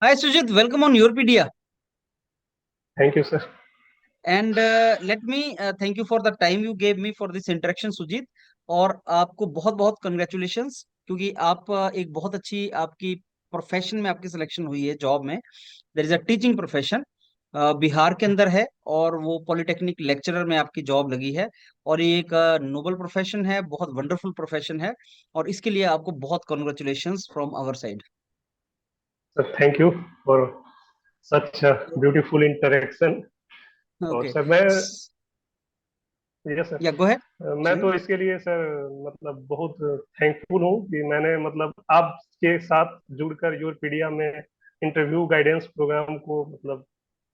Hi Sujit, welcome on YourPedia. Thank you, sir. And let me thank you for the time you gave me for this interaction, Sujit. और आपको बहुत बहुत congratulations क्योंकि आप एक बहुत अच्छी आपकी प्रोफेशन में आपकी सिलेक्शन हुई है जॉब में. There is a teaching profession Bihar के अंदर है और वो पॉलिटेक्निक लेक्चरर में आपकी जॉब लगी है. और ये एक नोबल प्रोफेशन है, बहुत वंडरफुल प्रोफेशन है और इसके लिए आपको बहुत congratulations from our side. Sir, thank you for such a beautiful interaction. और ओके. सर मैं यस या सर, गो है मैं सुजीत. तो इसके लिए सर मतलब बहुत थैंकफुल हूँ कि मैंने मतलब आपके साथ जुड़कर यूरपीडिया में इंटरव्यू गाइडेंस प्रोग्राम को मतलब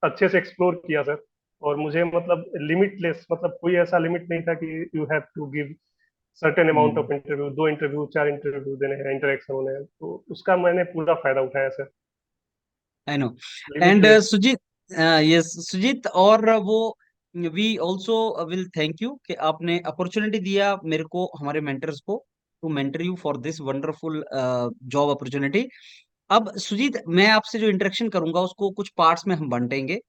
अच्छे से एक्सप्लोर किया सर. और मुझे मतलब लिमिटलेस मतलब कोई ऐसा लिमिट नहीं था कि you have to give certain amount of interview, 2 interview 4 interview देने हैं, इंटरेक्शन होने हैं, तो उसका मैंने पूरा फायदा उठाया sir. I know. And limitless. Sujeet, yes Sujeet, और वो we also will thank you कि आपने अपॉर्चुनिटी दिया मेरे को, हमारे मेंटर्स को, to mentor you for this wonderful job opportunity. अब सुजीत, मैं आपसे जो इंटरेक्शन करूंगा उसको कुछ पार्ट्स में हम बांटेंगे.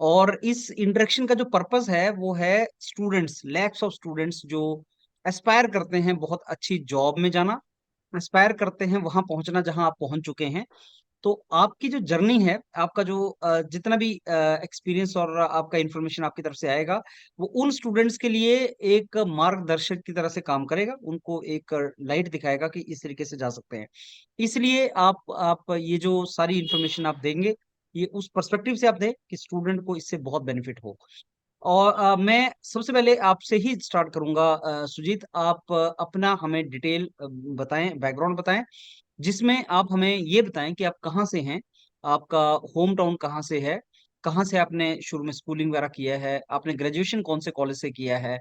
और इस इंटरेक्शन का जो पर्पस है वो है स्टूडेंट्स, लैक्स ऑफ स्टूडेंट्स जो एस्पायर करते हैं बहुत अच्छी जॉब में जाना, एस्पायर करते हैं वहां पहुंचना जहां आप पहुंच चुके हैं. तो आपकी जो जर्नी है, आपका जो जितना भी एक्सपीरियंस और आपका इंफॉर्मेशन आपकी तरफ से आएगा, वो उन स्टूडेंट्स के लिए एक मार्गदर्शक की तरह से काम करेगा, उनको एक लाइट दिखाएगा कि इस तरीके से जा सकते हैं. इसलिए आप ये जो सारी इंफॉर्मेशन आप देंगे, ये उस पर्सपेक्टिव से आप दें कि स्टूडेंट को इससे बहुत बेनिफिट हो. और मैं सबसे पहले आपसे ही स्टार्ट करूंगा. सुजीत, आप अपना हमें डिटेल बताएं, बैकग्राउंड बताएं, जिसमें आप हमें ये बताएं कि आप कहाँ से हैं, आपका होम टाउन कहाँ से है, कहाँ से आपने शुरू में स्कूलिंग वगैरह किया है, आपने ग्रेजुएशन कौन से कॉलेज से किया है,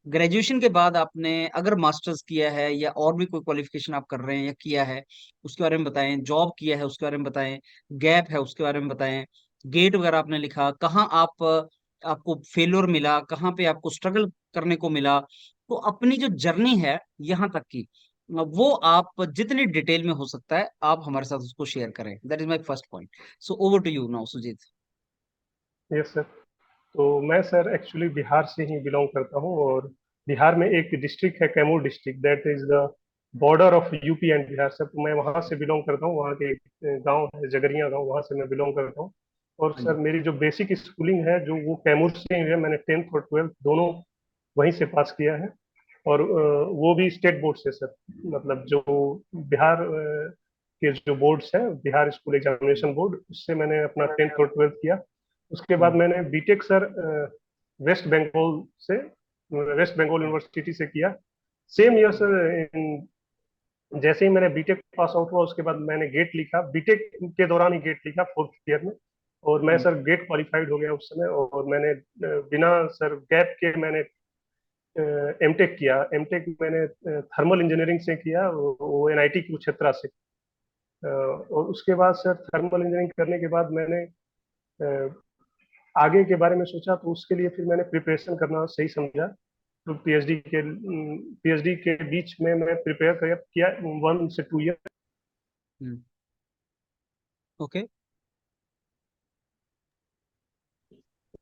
ग्रेजुएशन के बाद आपने अगर मास्टर्स किया है या और भी कोई क्वालिफिकेशन आप कर रहे हैं या किया है उसके बारे में बताएं, जॉब किया है उसके बारे में बताएं, गैप है उसके बारे में बताएं, गेट वगैरह आपने लिखा, कहाँ आप आपको फेल्योर मिला, कहाँ पे आपको स्ट्रगल करने को मिला. तो अपनी जो जर्नी है यहाँ तक की, वो आप जितनी डिटेल में हो सकता है आप हमारे साथ उसको शेयर करें. That is my first point. So over to you now Sujeet. Yes sir. तो मैं सर एक्चुअली बिहार से ही बिलोंग करता हूँ. और बिहार में एक डिस्ट्रिक्ट है, Kaimur district, that is the border of UP and Bihar sir. तो मैं वहाँ से बिलोंग करता हूँ. वहाँ के एक गांव है जगरिया गांव, वहाँ से मैं बिलोंग करता हूँ. और हाँ सर जी. मेरी जो बेसिक स्कूलिंग है जो वो कैमूर से ही है. मैंने 10th और 12th दोनों वहीं से पास किया है. और वो भी स्टेट बोर्ड से सर. मतलब जो बिहार के जो बोर्ड्स हैं, बिहार स्कूल एग्जामिनेशन बोर्ड, उससे मैंने अपना 10th और 12th किया. उसके बाद हम्म. मैंने बीटेक सर वेस्ट बंगाल से, वेस्ट बंगाल यूनिवर्सिटी से किया. Same year sir. जैसे ही मैंने बीटेक पास आउट हुआ उसके बाद मैंने गेट लिखा, बीटेक के दौरान ही गेट लिखा 4th ईयर में. और मैं हम्म. सर गेट क्वालिफाइड हो गया उस समय. और मैंने बिना सर गैप के मैंने एमटेक किया. एमटेक मैंने थर्मल इंजीनियरिंग से किया, वो एनआईटी कुरुक्षेत्र से. और उसके बाद सर थर्मल इंजीनियरिंग करने के बाद मैंने अ, आगे के बारे में सोचा, तो उसके लिए फिर मैंने प्रिपरेशन करना सही समझा. तो पीएचडी के बीच में मैं प्रिपेयर किया 1 से 2 ईयर. हम्म. ओके.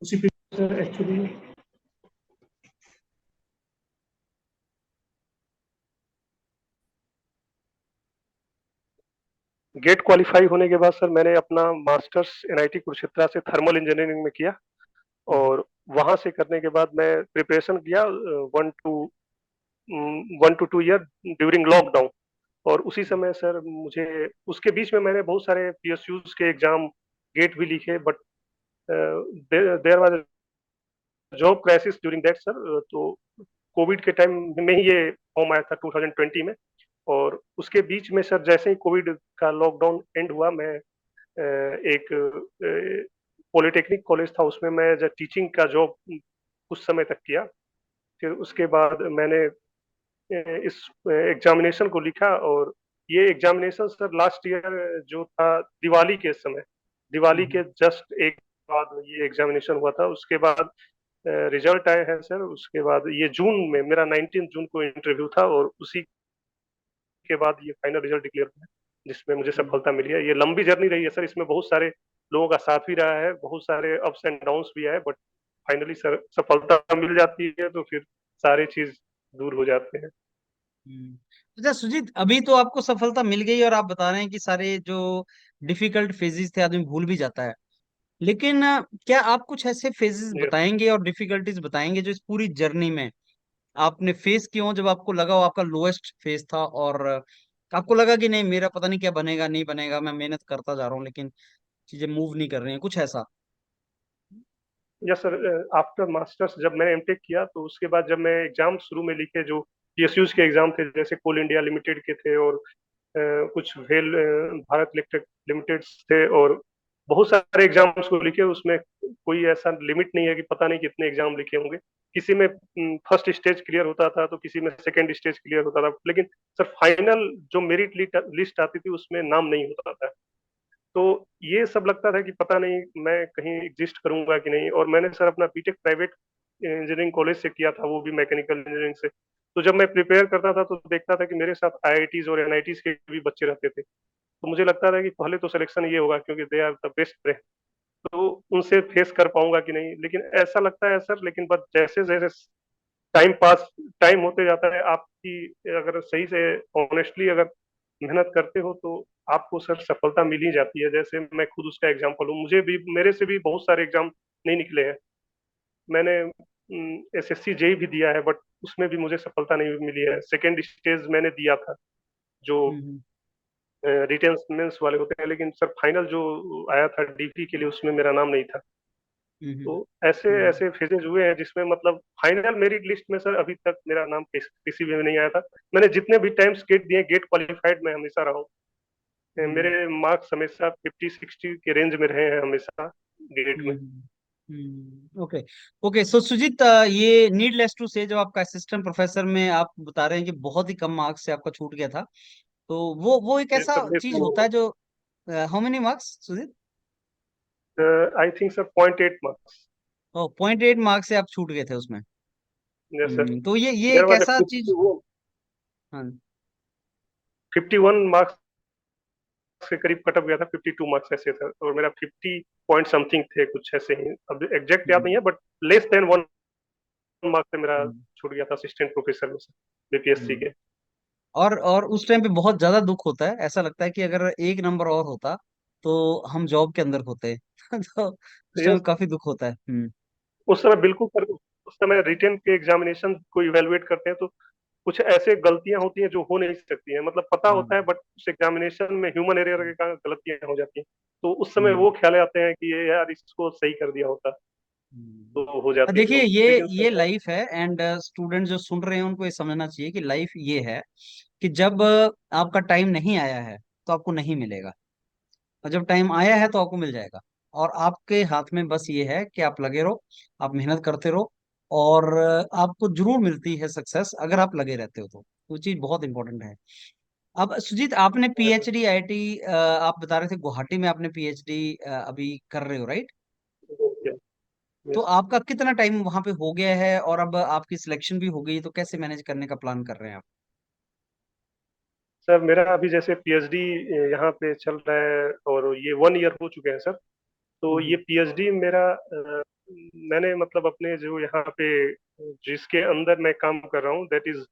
उसी प्रिपरेशन एक्चुअली गेट क्वालिफाई होने के बाद सर मैंने अपना मास्टर्स एनआईटी कुरुक्षेत्र से थर्मल इंजीनियरिंग में किया. हम्म. और वहां से करने के बाद मैं प्रिपरेशन किया 1 to 2 ईयर ड्यूरिंग लॉकडाउन. और उसी समय सर मुझे उसके बीच में मैंने बहुत सारे पीएसयूज के एग्जाम गेट भी लिखे. But there was job crisis during that sir. तो कोविड के टाइम में ही ये फॉर्म आया था 2020 में. और उसके बीच में सर जैसे ही कोविड का लॉकडाउन एंड हुआ, मैं एक पॉलिटेक्निक कॉलेज था, उसमें मैं एज टीचिंग का जॉब कुछ समय तक किया. फिर उसके बाद मैंने इस एग्जामिनेशन को लिखा. और ये एग्जामिनेशन सर लास्ट ईयर जो था दिवाली के समय, दिवाली हम्म. के जस्ट एक बाद ये एग्जामिनेशन हुआ था. उसके बाद रिजल्ट आए हैं सर. उसके बाद ये जून में मेरा 19 जून को इंटरव्यू था. और उसी के बाद ये फाइनल रिजल्ट डिक्लेयर हुआ. जिसमें मुझे हम्म, सफलता मिली है। ये लंबी जर्नी रही है सर, इसमें बहुत सारे लोगों का साथ भी रहा है, बहुत सारे अप्स एंड डाउन्स भी आए, बट फाइनली सर सफलता मिल जाती है तो फिर सारी चीज दूर हो जाते हैं। हम्म। अच्छा सुजीत, अभी तो आपको सफलता मिल गई और आप बता रहे हैं कि सारे जो डिफिकल्ट फेजेस थे आदमी भूल भी जाता है, लेकिन क्या आप कुछ ऐसे फेजेस यस। बताएंगे और डिफिकल्टीज बताएंगे जो इस पूरी जर्नी में आपने फेस किए हो, जब आपको लगा हो आपका लोएस्ट फेज था और आपको लगा कि नहीं मेरा पता नहीं क्या बनेगा नहीं बनेगा, मैं मेहनत करता जा रहा हूँ लेकिन चीजें मूव नहीं कर रही हैं, कुछ ऐसा? यस सर, आफ्टर मास्टर्स जब मैंने एमटेक किया तो उसके बाद जब मैं एग्जाम शुरू में लिखे जो पीएसयूज के एग्जाम थे, जैसे कोल इंडिया लिमिटेड के थे और कुछ वेल भारत इलेक्ट्रिक लिमिटेड थे, और बहुत सारे एग्जाम्स को लिखे, उसमें कोई ऐसा लिमिट नहीं है कि पता नहीं कितने एग्जाम लिखे होंगे। किसी में फर्स्ट स्टेज क्लियर होता था तो किसी में सेकंड स्टेज क्लियर होता था, लेकिन सर फाइनल जो मेरिट लिस्ट आती थी उसमें नाम नहीं होता था। तो ये सब लगता था कि पता नहीं मैं कहीं एग्जिस्ट करूंगा कि नहीं। और मैंने सर अपना बीटेक प्राइवेट इंजीनियरिंग कॉलेज से किया था, वो भी मैकेनिकल इंजीनियरिंग से। तो जब मैं प्रिपेयर करता था तो देखता था कि मेरे साथ आईआईटीज और एनआईटीज के भी बच्चे रहते थे, तो मुझे लगता था कि पहले तो सिलेक्शन ये होगा क्योंकि दे आर द बेस्ट, तो उनसे फेस कर पाऊंगा कि नहीं। लेकिन ऐसा लगता है सर, लेकिन बस जैसे जैसे टाइम पास टाइम होते जाता है, आपकी अगर सही से ऑनेस्टली अगर मेहनत करते हो तो आपको सर सफलता मिल ही जाती है। जैसे मैं खुद उसका एग्जांपल हूँ, मुझे भी मेरे से भी बहुत सारे एग्जाम नहीं निकले हैं। मैंने एसएससी जेई भी दिया है, बट उसमें भी मुझे सफलता नहीं मिली है। सेकेंड स्टेज मैंने दिया था जो हम्म रिटेन मेंस वाले होते हैं, लेकिन सर फाइनल जो आया था डिग्री के लिए उसमें मेरा नाम नहीं था। हम्म तो हम्म ऐसे हम्म ऐसे फेजेज हुए हैं जिसमें मतलब फाइनल मेरिट लिस्ट में सर अभी तक मेरा नाम किसी भी में नहीं आया था। मैंने जितने भी टाइम्स गेट दिए, गेट क्वालिफाइड मैं हमेशा रहा हूँ। हम्म मेरे मार्क्स हमेशा 50-60 के रेंज में रहे हैं हमेशा गेट में। ओके। ओके सो सुजीत, ये नीडलेस टू से जो आपका असिस्टेंट प्रोफेसर में आप बता रहे हैं कि बहुत ही कम मार्क्स से आपका छूट गया था, तो वो एक यस ऐसा सर, चीज होता है जो, how many marks Sujeet? I think sir 0.8 marks. Oh, 0.8 marks से आप छूट गए थे उसमें। Yes sir. तो ये देयर एक वाज ऐसा चीज। हाँ। 51 मार्क्स के करीब कट ऑफ गया था, 52 मार्क्स ऐसे था, और मेरा 50 पॉइंट समथिंग थे कुछ ऐसे ही, अब एग्जैक्ट याद नहीं हम्म, है, बट लेस देन 1 मार्क्स से मेरा हम्म, छूट गया था असिस्टेंट प्रोफेसर में से बीपीएससी हम्म। के। और उस टाइम पे बहुत ज्यादा दुख होता है, ऐसा लगता है कि अगर एक नंबर और होता तो हम जॉब के अंदर होते। तो तो उस टाइम यस, काफी दुख होता है। उस समय बिल्कुल सर, उस समय रिटेन के एग्जामिनेशन को इवेलुएट करते हैं तो कुछ ऐसे गलतियां होती हैं जो हो नहीं सकती हैं, मतलब पता होता है, हम्म बट उस एग्जामिनेशन में ह्यूमन एरियर के कारण गलतियां हो जाती हैं। तो उस समय हम्म वो ख्याल आते हैं कि ये यार इसको सही कर दिया होता तो हो जाती देखिए, तो। ये लेकिन ये सर लाइफ है, एंड स्टूडेंट जो सुन रहे हैं उनको ये समझना चाहिए कि लाइफ ये है कि जब आपका टाइम नहीं आया है तो आपको नहीं मिलेगा, और जब टाइम आया है तो आपको मिल जाएगा। और आपके हाथ में बस ये है कि आप लगे रहो, आप मेहनत करते रहो, और आपको जरूर मिलती है सक्सेस अगर आप लगे रहते हो तो। वो चीज बहुत इंपॉर्टेंट है। अब सुजीत, आपने पीएचडी आईआईटी, आप बता रहे थे गुवाहाटी में आपने पीएचडी अभी कर रहे हो, राइट? तो यस आपका कितना टाइम वहां पे हो गया है और अब आपकी सिलेक्शन भी हो गई, तो कैसे मैनेज करने का प्लान कर रहे हैं आप? सर, मेरा अभी जैसे पीएचडी यहाँ पे चल रहा है और ये 1 ईयर हो चुके हैं सर। तो ये हम्म पीएचडी मेरा मैंने मतलब अपने जो यहाँ पे जिसके अंदर मैं काम कर रहा हूँ, that is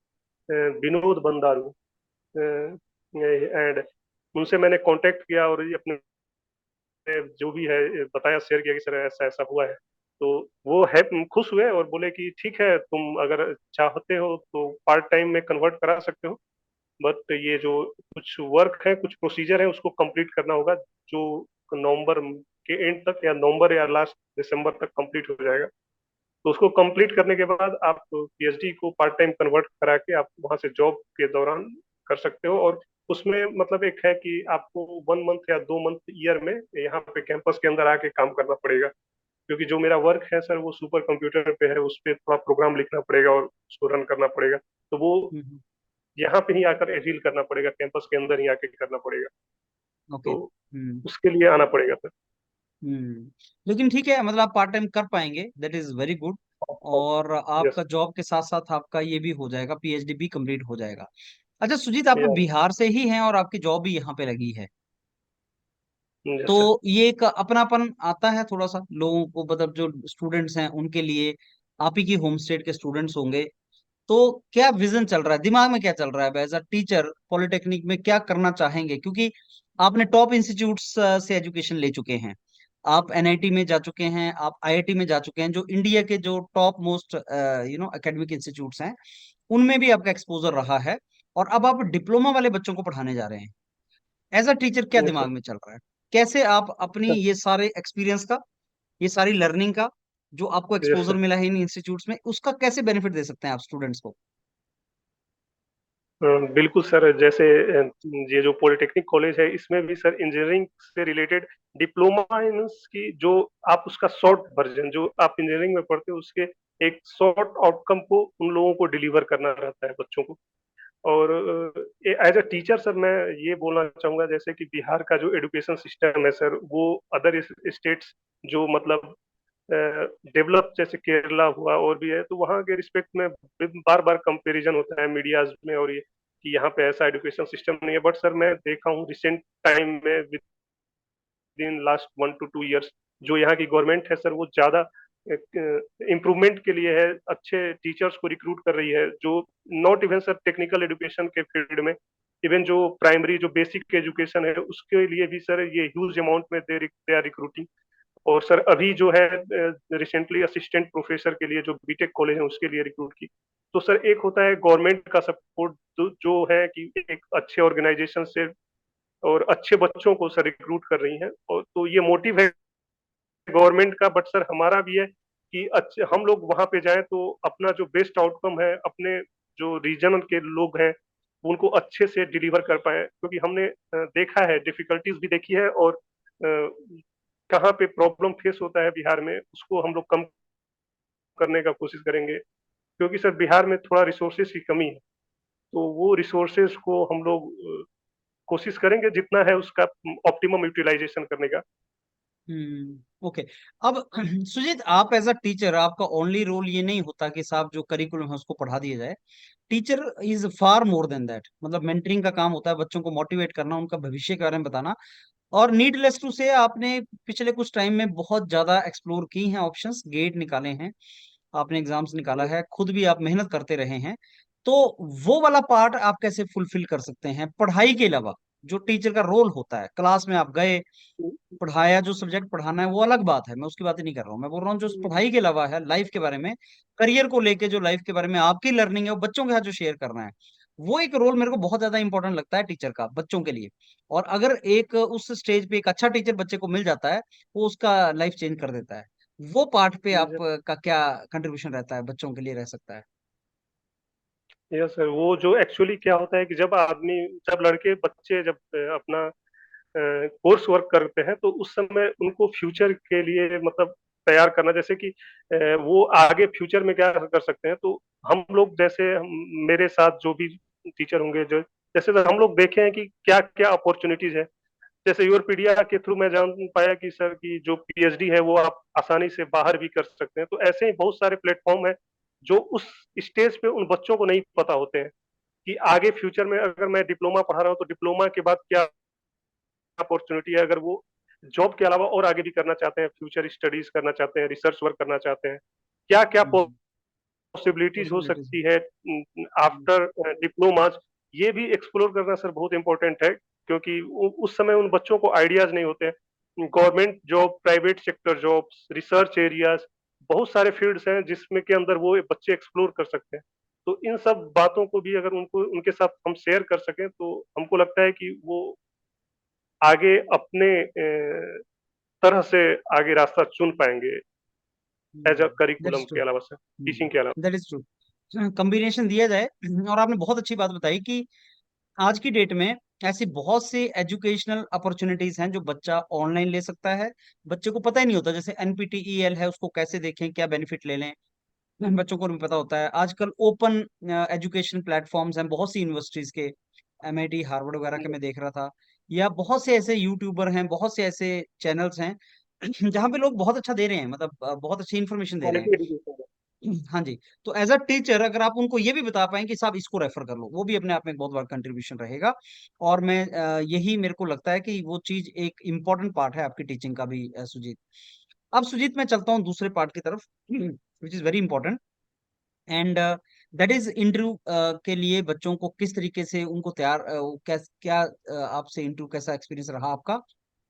Vinod Bandaru, and उनसे मैंने कांटेक्ट किया और ये अपने जो भी है बताया, शेयर किया कि सर ऐसा ऐसा हुआ है। तो वो है खुश हुए और बोले कि ठीक है, तुम अगर चाहते हो तो पार्ट टाइम में कन्वर्ट करा सकते हो, बट ये जो कुछ वर्क है, कुछ प्रोसीजर है, उसको कंप्लीट करना होगा, जो नवंबर के एंड तक या नवंबर या लास्ट दिसंबर तक कंप्लीट हो जाएगा। तो उसको कंप्लीट करने के बाद आप पीएचडी को पार्ट टाइम कन्वर्ट करा के आप वहां से जॉब के दौरान कर सकते हो। और उसमें मतलब एक है कि आपको 1 मंथ या 2 मंथ ईयर में यहाँ पे कैंपस के अंदर आके काम करना पड़ेगा, क्योंकि जो मेरा वर्क है सर वो सुपर कंप्यूटर पे है, उस पर थोड़ा प्रोग्राम लिखना पड़ेगा और उसको रन करना पड़ेगा। तो वो हम्म यहाँ पे ही आकर डील करना पड़ेगा, कैंपस के अंदर ही आके करना पड़ेगा। ओके। तो उसके लिए आना पड़ेगा सर। लेकिन ठीक है, मतलब आप पार्ट टाइम कर पाएंगे, दैट इज वेरी गुड। और यस। आपका जॉब के साथ साथ आपका ये भी हो जाएगा, पीएचडी भी कंप्लीट हो जाएगा। अच्छा सुजीत, आप या बिहार से ही हैं और आपकी जॉब भी यहाँ पे लगी है, तो जैसे ये एक अपनापन आता है थोड़ा सा लोगों को, मतलब जो स्टूडेंट्स हैं उनके लिए। आप ही की होम स्टेट के स्टूडेंट्स होंगे, तो क्या विजन चल रहा है दिमाग में, क्या चल रहा है एज अ टीचर? पॉलिटेक्निक में क्या करना चाहेंगे, क्योंकि आपने टॉप इंस्टीट्यूट्स से एजुकेशन ले चुके हैं, आप एनआईटी में जा चुके हैं, आप आईआईटी में जा चुके हैं, जो इंडिया के जो टॉप मोस्ट एकेडमिक इंस्टीट्यूट्स हैं, उनमें भी आपका एक्सपोजर रहा है, और अब आप डिप्लोमा वाले बच्चों को पढ़ाने जा रहे हैं। एज अ टीचर क्या यस दिमाग सर। में चल रहा है? कैसे आप अपनी ये सारे एक्सपीरियंस का, ये सारी लर्निंग का, जो आपको यस एक्सपोजर सर। मिला है इन इंस्टीट्यूट्स में, उसका कैसे बेनिफिट दे सकते हैं आप स्टूडेंट्स को? बिल्कुल सर, जैसे ये जो पॉलिटेक्निक कॉलेज है इसमें भी सर इंजीनियरिंग से रिलेटेड डिप्लोमा मीन्स की जो आप उसका शॉर्ट वर्जन जो आप इंजीनियरिंग में पढ़ते हो उसके एक शॉर्ट आउटकम को उन लोगों को डिलीवर करना रहता है बच्चों को। और एज अ टीचर सर मैं ये बोलना चाहूंगा जैसे कि बिहार का जो एजुकेशन सिस्टम है सर वो अदर स्टेट्स जो मतलब डेवलप जैसे केरला हुआ और भी है तो वहाँ के रिस्पेक्ट में बार बार कंपैरिजन होता है मीडियाज में और ये कि यहाँ पे ऐसा एजुकेशन सिस्टम नहीं है। बट सर मैं देखा हूँ रिसेंट टाइम में with in last 1 to 2 years जो यहाँ की गवर्नमेंट है सर वो ज्यादा इम्प्रूवमेंट के लिए है, अच्छे टीचर्स को रिक्रूट कर रही है जो not even sir technical education के फील्ड में, इवन जो प्राइमरी जो बेसिक एजुकेशन है उसके लिए भी सर ये ह्यूज अमाउंट में दे आर रिक्रूटिंग। और सर अभी जो है रिसेंटली असिस्टेंट प्रोफेसर के लिए जो बीटेक कॉलेज है उसके लिए रिक्रूट की। तो सर एक होता है गवर्नमेंट का सपोर्ट जो है कि एक अच्छे ऑर्गेनाइजेशन से और अच्छे बच्चों को सर रिक्रूट कर रही हैं और तो ये मोटिव है गवर्नमेंट का। बट सर हमारा भी है कि अच्छे हम लोग वहां पे जाएं तो अपना जो बेस्ट आउटकम है अपने जो रीजन के लोग हैं उनको अच्छे से डिलीवर कर पाए, क्योंकि हमने देखा है डिफिकल्टीज भी देखी है और कहाँ पे प्रॉब्लम फेस होता है बिहार में उसको हम लोग कम करने का कोशिश करेंगे, क्योंकि सर बिहार में थोड़ा रिसोर्सेज की कमी है। तो वो रिसोर्सेज को हम लोग कोशिश करेंगे जितना है उसका ऑप्टिमम यूटिलाइजेशन करने का। ओके। अब सुजीत, आप एज अ टीचर, आपका ओनली रोल ये नहीं होता कि साहब जो करिकुलम है उसको पढ़ा दिया जाए। Teacher is far more than that, मतलब मेंटरिंग का काम होता है, बच्चों को मोटिवेट करना, उनका भविष्य के बारे में बताना। और नीडलेस टू से आपने पिछले कुछ टाइम में बहुत ज्यादा एक्सप्लोर की हैं ऑप्शंस, गेट निकाले हैं, आपने एग्जाम्स निकाला है, खुद भी आप मेहनत करते रहे हैं। तो वो वाला पार्ट आप कैसे फुलफिल कर सकते हैं पढ़ाई के अलावा? जो टीचर का रोल होता है, क्लास में आप गए, पढ़ाया, जो सब्जेक्ट पढ़ाना है वो अलग बात है, मैं उसकी बात ही नहीं कर रहा हूँ, मैं बोल रहा हूँ जो पढ़ाई के अलावा है, लाइफ के बारे में, करियर को लेके जो लाइफ के बारे में आपकी लर्निंग है, वो बच्चों के साथ जो शेयर करना है, वो एक रोल मेरे को बहुत ज्यादा इंपॉर्टेंट लगता है टीचर का बच्चों के लिए। और अगर एक उस स्टेज पे एक अच्छा टीचर बच्चे को मिल जाता है, वो उसका लाइफ चेंज कर देता है। वो पार्ट पे आप का क्या कंट्रीब्यूशन रहता है, बच्चों के लिए रह सकता है? यस सर, वो जो एक्चुअली क्या होता है कि जब लड़के बच्चे जब अपना कोर्स वर्क करते हैं तो उस समय उनको फ्यूचर के लिए मतलब तैयार करना, जैसे कि वो आगे फ्यूचर में क्या कर सकते हैं। तो हम लोग जैसे मेरे साथ जो भी टीचर होंगे जो जैसे तो हम लोग देखे हैं कि क्या क्या अपॉर्चुनिटीज है। जैसे यूरपीडिया के थ्रू मैं जान पाया कि सर की जो पीएचडी है वो आप आसानी से बाहर भी कर सकते हैं। तो ऐसे ही बहुत सारे प्लेटफॉर्म है जो उस स्टेज पे उन बच्चों को नहीं पता होते हैं कि आगे फ्यूचर में अगर मैं डिप्लोमा पढ़ा रहा हूँ तो डिप्लोमा के बाद क्या अपॉर्चुनिटी है, अगर वो जॉब के अलावा और आगे भी करना चाहते हैं, फ्यूचर स्टडीज करना चाहते हैं, रिसर्च वर्क करना चाहते हैं, क्या क्या पॉसिबिलिटीज हो पॉसिबिलिटीज। सकती है आफ्टर डिप्लोमाज। ये भी एक्सप्लोर करना सर बहुत इंपॉर्टेंट है, क्योंकि उस समय उन बच्चों को आइडियाज नहीं होते हैं। Government job, private sector jobs, research areas, बहुत सारे फील्ड्स हैं जिसमें के अंदर वो बच्चे एक्सप्लोर कर सकते हैं। तो इन सब बातों को भी अगर उनको उनके साथ हम शेयर कर सकें तो हमको लगता है कि वो आगे अपने तरह से आगे रास्ता चुन पाएंगे as a that curriculum is true. के अलावा सर, टीचिंग के अलावा। That is true. कॉम्बिनेशन दिया जाए। और आपने बहुत अच्छी बात बताई कि आज की डेट में ऐसी बहुत सी एजुकेशनल अपॉर्चुनिटीज हैं जो बच्चा ऑनलाइन ले सकता है। बच्चे को पता ही नहीं होता, जैसे एनपीटीईएल है, उसको कैसे देखें, क्या बेनिफिट ले लें, बच्चों को नहीं पता होता है। आजकल ओपन एजुकेशन प्लेटफॉर्म्स हैं बहुत सी यूनिवर्सिटीज के, एमआईटी, हार्वर्ड वगैरह के मैं देख रहा था, या बहुत से ऐसे यूट्यूबर हैं, बहुत से ऐसे चैनल्स हैं जहाँ पे लोग बहुत अच्छा दे रहे हैं, मतलब बहुत अच्छी इन्फॉर्मेशन दे रहे हैं। क्वालिटी एजुकेशन है। हाँ जी। तो एज अ टीचर अगर आप उनको ये भी बता पाएं कि साहब इसको रेफर कर लो, वो भी अपने आप में एक बहुत बड़ा कंट्रीब्यूशन रहेगा। और मैं यही मेरे को लगता है कि वो चीज एक इम्पोर्टेंट पार्ट है आपकी टीचिंग का भी, सुजीत। अब सुजीत मैं चलता हूँ दूसरे पार्ट की तरफ, which is very important. And that is interview के लिए बच्चों को किस तरीके से उनको तैयार, क्या आपसे इंटरव्यू कैसा एक्सपीरियंस रहा आपका।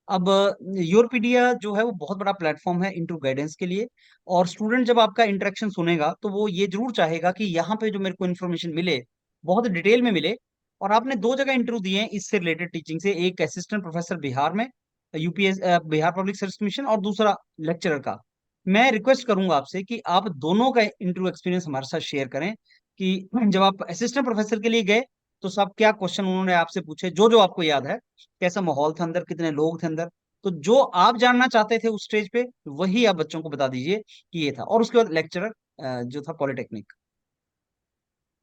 अब योरपीडिया जो है वो बहुत बड़ा प्लेटफॉर्म है इंटरव्यू गाइडेंस के लिए। और स्टूडेंट जब आपका इंटरेक्शन सुनेगा तो वो ये जरूर चाहेगा कि यहाँ पे जो मेरे को इन्फॉर्मेशन मिले बहुत डिटेल में मिले। और आपने दो जगह इंटरव्यू दिए हैं इससे रिलेटेड टीचिंग से, एक असिस्टेंट प्रोफेसर बिहार में, UPS Bihar public service commission, और दूसरा लेक्चरर का। मैं रिक्वेस्ट करूंगा आपसे कि आप दोनों का इंटरव्यू एक्सपीरियंस हमारे साथ शेयर करें कि जब आप असिस्टेंट प्रोफेसर के लिए गए तो सब क्या क्वेश्चन उन्होंने आपसे पूछे, जो जो आपको याद है, कैसा माहौल था अंदर, कितने लोग थे अंदर। तो जो आप जानना चाहते थे उस स्टेज पे वही आप बच्चों को बता दीजिए कि ये था। और उसके बाद लेक्चरर जो था पॉलिटेक्निक।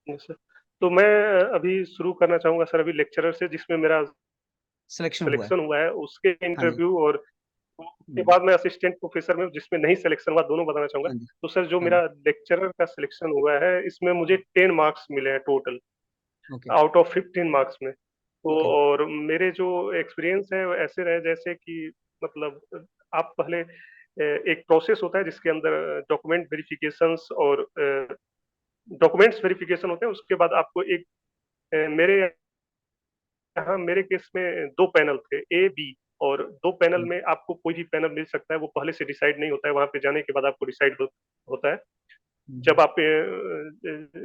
सर, तो मैं अभी शुरू करना चाहूंगा सर, अभी लेक्चरर से जिसमें मेरा सिलेक्शन हुआ है। सिलेक्शन हुआ है उसके हाँ जी। इंटरव्यू, और उसके हम्म, बाद मैं असिस्टेंट प्रोफेसर में जिसमें नहीं सिलेक्शन हुआ, दोनों बताना चाहूंगा। हाँ जी। तो सर जो हाँ जी। मेरा लेक्चरर का सिलेक्शन हुआ है इसमें मुझे 10 मार्क्स मिले हैं total, okay. Out of 15 marks में। तो ओके। और मेरे जो एक्सपीरियंस है वो ऐसे रहे जैसे कि मतलब आप पहले एक प्रोसेस होता है जिसके अंदर डॉक्यूमेंट वेरिफिकेशंस और डॉक्यूमेंट्स वेरिफिकेशन होते हैं। उसके बाद आपको एक मेरे यहाँ मेरे केस में दो पैनल थे, ए बी, और दो पैनल हम्म, में आपको कोई भी पैनल मिल सकता है, वो पहले से डिसाइड नहीं होता है, वहां पे जाने के बाद आपको डिसाइड होता है। हम्म, जब आप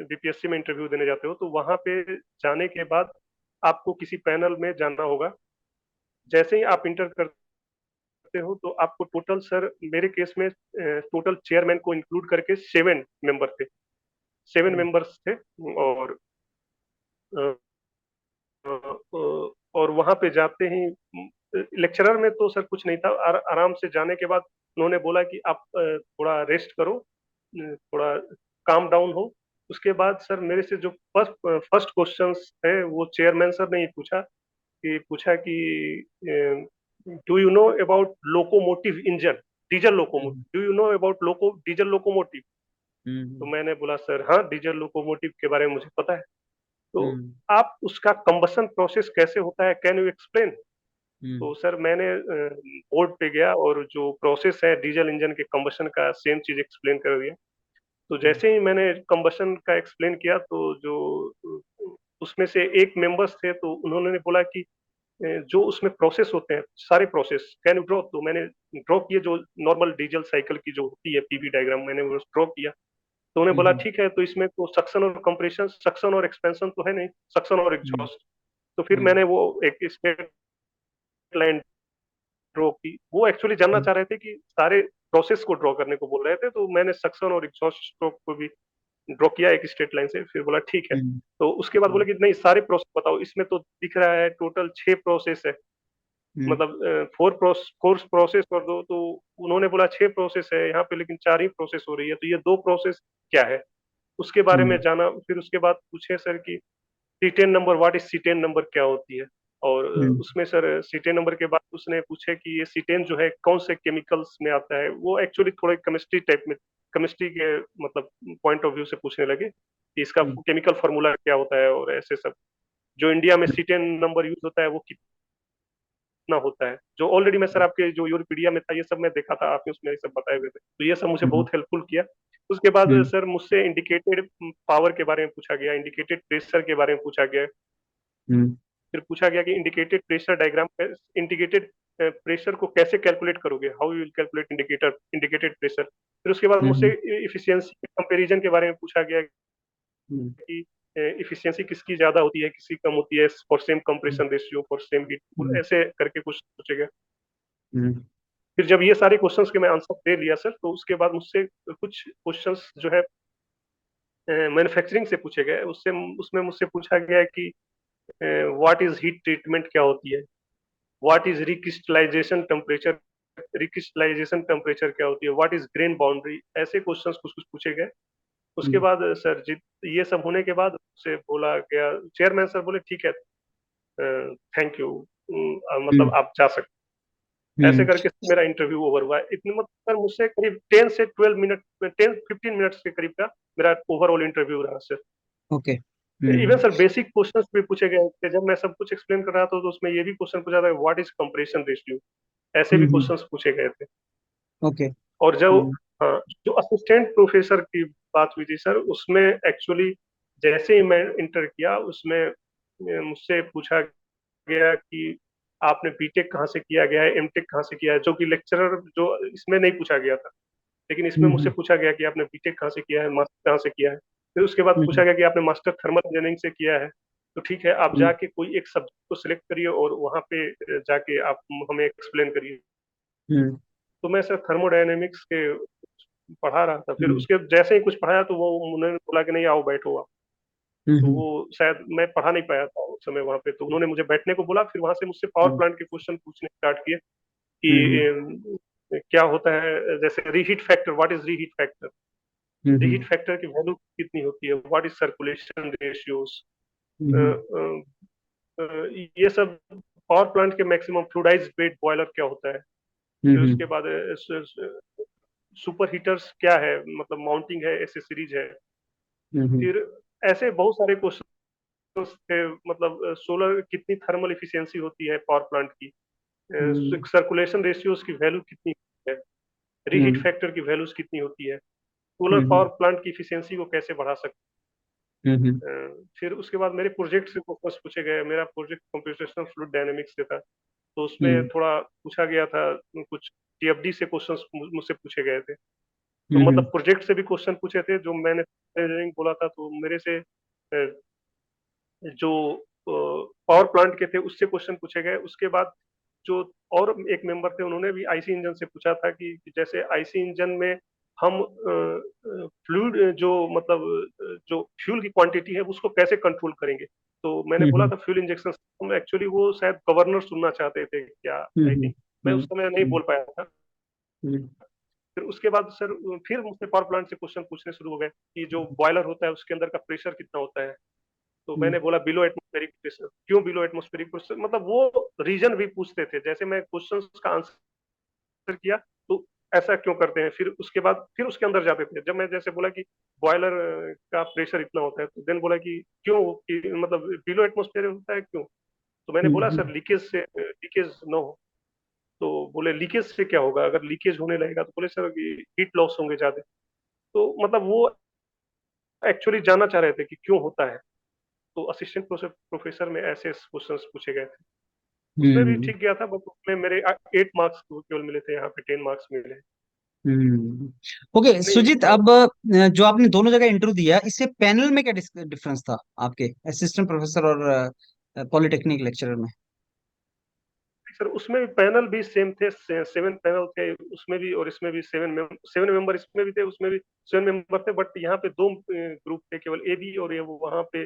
बीपीएससी में इंटरव्यू देने जाते हो तो वहां पे जाने के बाद आपको किसी पैनल में जाना होगा। जैसे ही आप इंटर करते हो तो आपको टोटल सर मेरे केस में टोटल चेयरमैन को इंक्लूड करके 7 मेंबर थे, सेवन हम्म, मेंबर्स थे। और अ, और वहां पे जाते ही लेक्चरर में तो सर कुछ नहीं था, आराम से जाने के बाद उन्होंने बोला कि आप थोड़ा रेस्ट करो, थोड़ा काम डाउन हो। उसके बाद सर मेरे से जो फर्स्ट फर्स्ट क्वेश्चंस थे वो चेयरमैन सर ने ही पूछा कि do you know about locomotive engine, diesel hmm, locomotive, do you know about diesel locomotive. तो हम्म, मैंने बोला सर हाँ, डीजल लोकोमोटिव के बारे में मुझे पता है। तो हम्म, आप उसका कंबशन प्रोसेस कैसे होता है, कैन यू एक्सप्लेन। हम्म, तो सर मैंने बोर्ड पे गया और जो प्रोसेस है डीजल इंजन के कंबशन का सेम चीज एक्सप्लेन कर दिया। तो हम्म, जैसे ही मैंने कंबशन का एक्सप्लेन किया तो जो उसमें से एक मेंबर्स थे तो उन्होंने बोला कि जो उसमें प्रोसेस होते हैं सारे प्रोसेस कैन यू ड्रॉ। तो मैंने ड्रॉ किए जो नॉर्मल डीजल साइकिल की जो होती है पीवी डायग्राम, मैंने वो ड्रॉ किया। तो उन्हें बोला हम्म, ठीक है, तो इसमें तो सक्शन और कंप्रेशन, सक्शन और एक्सपेंशन तो है नहीं, सक्शन और हम्म, एग्जॉस्ट। तो फिर हम्म, मैंने वो एक स्ट्रेट लाइन ड्रॉ की। वो एक्चुअली जानना हम्म, चाह रहे थे कि सारे प्रोसेस को ड्रॉ करने को बोल रहे थे, तो मैंने सक्शन और एग्जॉस्ट स्ट्रोक को भी ड्रॉ किया एक स्ट्रेट लाइन से। फिर बोला ठीक है। हम्म, तो उसके बाद बोले हम्म, कि नहीं सारे प्रोसेस बताओ, इसमें तो दिख रहा है टोटल 6 प्रोसेस है, हम्म, मतलब फोर प्रोसेस और दो। तो उन्होंने बोला 6 प्रोसेस है यहाँ पे लेकिन 4 ही प्रोसेस हो रही है, तो ये 2 प्रोसेस क्या है, उसके बारे में हम्म, जाना। फिर उसके बाद पूछे सर कि cetane number, what is cetane number, क्या होती है। और हम्म, उसमें सर सीटेन नंबर के बाद उसने पूछे कि ये सीटेन जो है कौन से केमिकल्स में आता है। वो एक्चुअली थोड़े केमिस्ट्री टाइप में, केमिस्ट्री के मतलब पॉइंट ऑफ व्यू से पूछने लगे कि इसका हम्म, केमिकल फॉर्मूला क्या होता है और ऐसे सब। जो इंडिया में सीटेन नंबर यूज होता है वो कितना होता है, जो ऑलरेडी मैं सर आपके जो यूरोपीडिया में था ये सब मैं देखा था, आपने उसमें ये सब बताए हुए थे, तो ये सब मुझे हम्म, बहुत हेल्पफुल किया। उसके बाद हम्म, सर मुझसे इंडिकेटेड पावर के बारे में पूछा गया, इंडिकेटेड प्रेशर के बारे में पूछा गया। हम्म, फिर पूछा गया कि indicated pressure diagram, indicated pressure को कैसे कैलकुलेट करोगे, how you will calculate indicated pressure. फिर उसके बाद मुझसे हम्म, इफिशियंसी के कंपैरिजन के बारे में पूछा गया हम्म, कि इफिशियंसी किसकी ज्यादा होती है, किसकी कम होती है, for same hmm, compression ratio, for same heat, hmm, ऐसे करके कुछ पूछेगा। हम्म, फिर जब ये सारे क्वेश्चंस के मैं आंसर दे लिया सर, तो उसके बाद मुझसे कुछ क्वेश्चंस जो है मैन्युफैक्चरिंग से पूछे गए। उससे उसमें मुझसे पूछा गया कि व्हाट इज हीट ट्रीटमेंट, क्या होती है, what is recrystallisation temperature, recrystallisation temperature क्या होती है, व्हाट इज ग्रेन बाउंड्री, ऐसे क्वेश्चंस कुछ कुछ पूछे गए। उसके हम्म, बाद सर जी ये सब होने के बाद से बोला गया, चेयरमैन सर बोले ठीक है, थैंक यू, मतलब हम्म, आप जा सकते। ऐसे हम्म। करके मेरा इंटरव्यू ओवर हुआ। इतने मतलब सर मुझसे करीब 10 से 12 मिनट, 10-15 मिनट्स के करीब का मेरा ओवरऑल इंटरव्यू रहा sir. Okay. Even sir basic questions भी पूछे गए थे, जब मैं सब कुछ एक्सप्लेन कर रहा था तो उसमें ये भी क्वेश्चन पूछा था, व्हाट इज कंप्रेशन रेशियो, ऐसे भी हम्म। क्वेश्चंस पूछे गए थे। ओके। और जो हाँ, जो असिस्टेंट प्रोफेसर की बात हुई थी सर, उसमें एक्चुअली जैसे ही मैं इंटर किया उसमें मुझसे पूछा गया कि आपने बीटेक कहाँ से किया गया है, एमटेक कहाँ से किया है, जो कि लेक्चरर जो इसमें नहीं पूछा गया था, लेकिन इसमें मुझसे हम्म। पूछा गया कि आपने बीटेक कहाँ से किया है, मास्टर कहाँ से किया है। फिर उसके बाद पूछा हम्म। गया कि आपने मास्टर थर्मल इंजीनियरिंग से किया है, तो ठीक है आप हम्म। जाके कोई एक सब्जेक्ट को सिलेक्ट करिए और वहाँ पे जाके आप हमें एक्सप्लेन करिए। हम्म। तो मैं सर थर्मोडायनेमिक्स के पढ़ा रहा था, फिर हम्म। उसके जैसे ही कुछ पढ़ाया तो वो उन्होंने बोला कि नहीं आओ बैठो आप। तो हम्म। वो शायद मैं पढ़ा नहीं पाया था उस समय वहाँ पे, तो उन्होंने मुझे बैठने को बोला, फिर वहां से मुझसे पावर हम्म। प्लांट के क्वेश्चन पूछने स्टार्ट किए हम्म। कि क्या होता है, जैसे reheat factor, what is reheat factor, reheat hmm. Factor की वैल्यू कितनी होती है, व्हाट इज सर्कुलेशन रेशियोज, हम्म। ये सब। पावर प्लांट के मैक्सिमम फ्लूइडाइज्ड बेड बॉयलर क्या होता है, फिर हम्म। उसके बाद सुपर हीटर्स क्या है, मतलब माउंटिंग है, एसेसरीज है। हम्म। फिर ऐसे बहुत सारे क्वेश्चन थे, मतलब सोलर कितनी थर्मल इफिशियंसी होती है पावर प्लांट की, हम्म। सर्कुलेशन रेशियोज की वैल्यू कितनी है, रीहीट हम्म। फैक्टर की वैल्यूज कितनी होती है, सोलर हम्म। पावर प्लांट की इफिशियंसी को कैसे बढ़ा सकते हम्म। हैं। फिर उसके बाद मेरे प्रोजेक्ट से फोकस पूछे गए, मेरा प्रोजेक्ट कंप्यूटेशनल फ्लूइड डायनेमिक्स से था, तो उसमें हम्म। थोड़ा पूछा गया था कुछ टीएफडी से क्वेश्चंस मुझसे पूछे गए थे। तो हम्म। मतलब प्रोजेक्ट से भी क्वेश्चन पूछे थे, जो मैंने इंजीनियरिंग बोला था तो मेरे से जो पावर प्लांट के थे उससे क्वेश्चन पूछे गए। उसके बाद जो और एक मेंबर थे उन्होंने भी आईसी इंजन से पूछा था कि जैसे आईसी इंजन में हम फ्लूइड जो मतलब जो फ्यूल की क्वांटिटी है उसको कैसे कंट्रोल करेंगे। तो मैंने बोला हम्म। था फ्यूल इंजेक्शन सिस्टम, एक्चुअली वो शायद गवर्नर सुनना चाहते थे क्या, आई हम्म। थिंक मैं उस समय नहीं बोल पाया था। हम्म। फिर उसके बाद सर फिर मुझसे पावर प्लांट से क्वेश्चन पूछने शुरू हो गए कि जो बॉयलर होता है उसके अंदर का प्रेशर कितना होता है। तो हम्म। मैंने बोला बिलो एटमॉस्फेरिक प्रेशर, क्यों बिलो एटमॉस्फेरिक प्रेशर, मतलब वो रीजन भी पूछते थे, जैसे मैं क्वेश्चंस का आंसर किया तो ऐसा क्यों करते हैं। फिर उसके बाद फिर उसके अंदर जाते थे, जब मैं जैसे बोला कि बॉयलर का प्रेशर इतना होता है तो देन बोला कि क्यों, कि मतलब बिलो एटमॉस्फेयर होता है क्यों। तो मैंने बोला हम्म। सर लीकेज से, लीकेज न हो। तो बोले लीकेज से क्या होगा, अगर लीकेज होने लगेगा तो बोले सर हीट लॉस होंगे ज्यादा। तो मतलब वो एक्चुअली जानना चाह रहे थे कि क्यों होता है। तो असिस्टेंट प्रोफेसर में ऐसे क्वेश्चंस पूछे गए थे, उसमें भी हम्म। ठीक गया था, बट उसमें मेरे 8 मार्क्स केवल मिले थे, यहाँ पे 10 मार्क्स मिले। हम्म। ओके नहीं सुजीत, अब जो आपने दोनों जगह इंटरव्यू दिया, इससे पैनल में क्या डिफरेंस था आपके असिस्टेंट प्रोफेसर और पॉलिटेक्निक लेक्चरर में? सर उसमें भी पैनल भी सेम थे, 7 पैनल थे उसमें भी, और इसमें भी 7 मेंबर इसमें भी थे, उसमें भी 7 मेंबर थे, बट यहाँ पे 2 ग्रुप थे केवल, ए बी, और ये वहाँ पे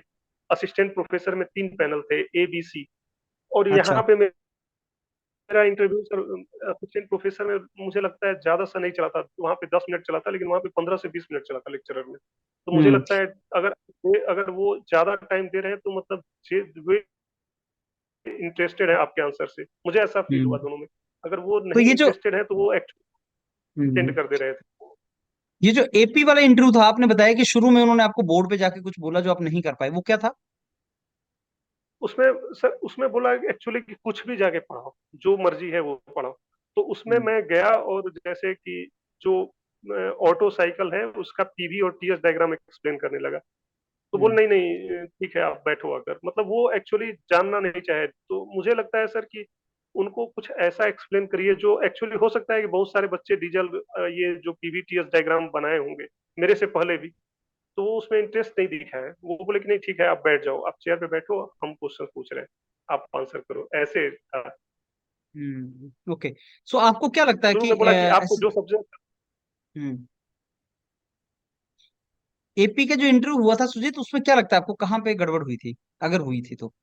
असिस्टेंट प्रोफेसर में 3 पैनल थे, ए बी सी। और अच्छा। यहाँ पे मेरा इंटरव्यू सर असिस्टेंट प्रोफेसर में मुझे लगता है ज्यादा सा नहीं चला था, वहाँ पे 10 मिनट चला था, लेकिन वहाँ पे 15 से 20 मिनट चला था लेक्चरर में। तो मुझे हम्म। लगता है अगर अगर वो ज्यादा टाइम दे रहे हैं तो मतलब वे इंटरेस्टेड है आपके आंसर से, मुझे ऐसा फील हुआ हम्म। दोनों में। अगर वो तो नहीं इंटरेस्टेड है तो वो एक्चुअली हम्म, सेंड कर दे रहे थे। ये जो एपी वाला इंटरव्यू था, आपने बताया कि शुरू में उन्होंने आपको बोर्ड पे जाके कुछ बोला जो आप नहीं कर पाए, वो क्या था? उसमें सर उसमें बोला एक्चुअली कि कुछ भी जाके पढ़ाओ, जो मर्जी है वो पढ़ाओ। तो उसमें हम्म। मैं गया और जैसे कि जो ऑटो साइकिल है उसका पीवी और टीएस डायग्राम एक्सप्लेन करने लगा। तो बोल हम्म। नहीं नहीं ठीक है आप बैठो, अगर मतलब वो एक्चुअली जानना नहीं चाहे तो मुझे लगता है सर कि उनको कुछ ऐसा एक्सप्लेन करिए जो एक्चुअली हो सकता है कि बहुत सारे बच्चे डीजल ये जो पीवीटीएस डायग्राम बनाए होंगे मेरे से पहले भी, तो वो उसमें इंटरेस्ट नहीं दिखा है। वो बोले कि नहीं ठीक है आप बैठ जाओ, आप चेयर पे बैठो, हम क्वेश्चन पूछ रहे हैं, आप आंसर करो, ऐसे था। ओके। सो आपको क्या लगता है शुरू कि में बोला कि आपको जो सब्जेक्ट, हम्म, एपी का जो इंटरव्यू हुआ था सुजीत, उसमें क्या लगता है आपको कहाँ पे गड़बड़ हुई थी, अगर हुई थी तो?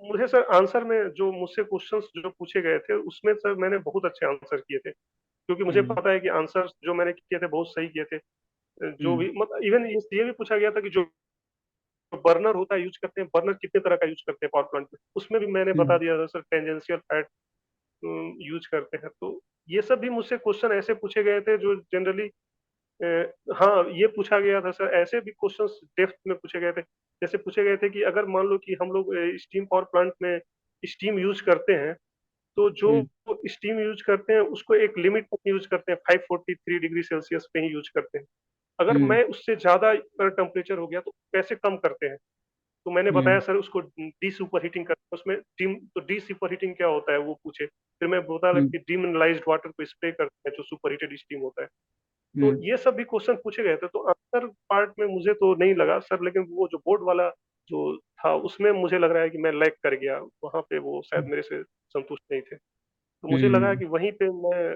मुझे सर आंसर में जो मुझसे क्वेश्चंस जो पूछे गए थे उसमें सर मैंने बहुत अच्छे आंसर किए थे, क्योंकि मुझे हम्म। पता है कि आंसर जो मैंने किए थे बहुत सही किए थे। जो हम्म। भी मतलब इवन ये भी पूछा गया था कि जो बर्नर होता है यूज करते हैं, बर्नर कितने तरह का यूज करते हैं पावर प्लांट में, उसमें भी मैंने बता हम्म। दिया था सर, टेंजेंशियल, यूज करते हैं। तो ये सब भी मुझसे क्वेश्चन ऐसे पूछे गए थे जो जनरली, हाँ ये पूछा गया था सर, ऐसे भी क्वेश्चंस डेप्थ में पूछे गए थे। जैसे पूछे गए थे कि अगर मान लो कि हम लोग स्टीम पावर प्लांट में स्टीम यूज करते हैं, तो जो हम्म। स्टीम यूज करते हैं उसको एक लिमिट तक यूज करते हैं, 543 डिग्री सेल्सियस पे ही यूज करते हैं। अगर हम्म। मैं उससे ज्यादा टेम्परेचर हो गया तो कैसे कम करते हैं? तो मैंने बताया हम्म। सर उसको डी सुपर हीटिंग करते हैं। उसमें डी, तो डी सुपर हीटिंग क्या होता है वो पूछे, फिर मैं बता लगा हम्म। कि डीमिनरलाइज्ड वाटर को स्प्रे करते हैं जो सुपर हीटेड स्टीम होता है। तो हम्म। ये सब भी क्वेश्चन पूछे गए थे। तो आंसर पार्ट में मुझे तो नहीं लगा सर, लेकिन वो जो बोर्ड वाला जो था उसमें मुझे लग रहा है कि मैं लैग कर गया वहां पे, वो शायद मेरे से संतुष्ट नहीं थे। तो मुझे लगा हम्म। कि वहीं पे मैं